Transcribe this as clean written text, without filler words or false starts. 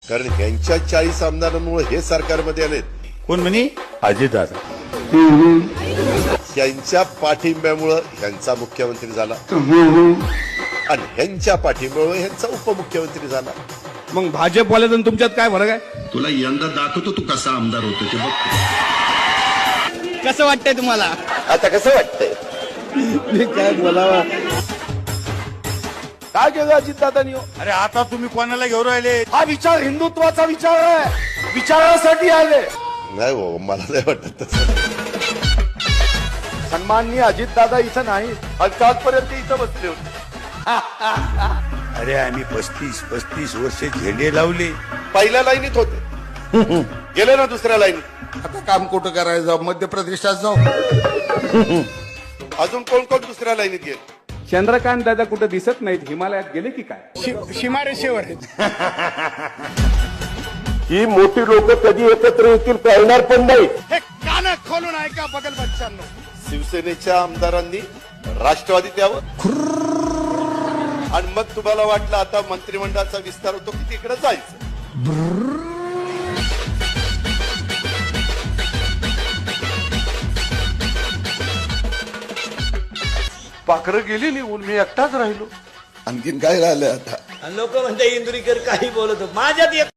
कारण ह्यांच्या 40 आमदारांमुळे हे सरकारमध्ये आलेत. कोण म्हणे? अजितदादा. ह्यांच्या पाठिंब्यामुळं ह्यांचा मुख्यमंत्री झाला आणि ह्यांच्या पाठिंब्यामुळे ह्यांचा उपमुख्यमंत्री झाला. मग भाजपवाल्यात आणि तुमच्यात काय फरक आहे? तुला यंदा दाखवतो तू कसा आमदार होतो ते बघ. कसं वाटतंय तुम्हाला? आता कसं वाटतंय? मी काय बोलावा? काय केलं अजितदादांनी? अरे आता तुम्ही कोणाला घेऊन राहिले? हा विचार हिंदुत्वाचा विचार आहे, विचारासाठी आले. नाही हो, मला नाही वाटत तसं. सन्माननीय अजितदादा इथं नाही, आजपर्यंत इथं बसले होते. अरे आम्ही 35 वर्ष झेंडे लावले. पहिल्या लाईनीत होते, गेले ना दुसऱ्या लाईनीत. आता काम कुठं करायचं? मध्य प्रदेशात जाऊ. अजून कोण कोण दुसऱ्या लाईनीत गेले? चंद्रकांत दादा कुठं दिसत नाहीत, हिमालयात गेले की काय? सीमारेषेवर ही मोठी लोक कधी एकत्र येतील कळणार पण नाही. हे कान खोलून ऐका बगल बच्चांनो. शिवसेनेच्या आमदारांनी राष्ट्रवादीत यावं आणि मग तुम्हाला वाटलं आता मंत्रिमंडळाचा विस्तार होतो की तिकडे जायचं. पाखरं गेली निघून, मी एकटाच राहिलो. आणखीन काय राहिलं आता? लोक म्हणते इंदुरीकर काही बोलत माझ्यात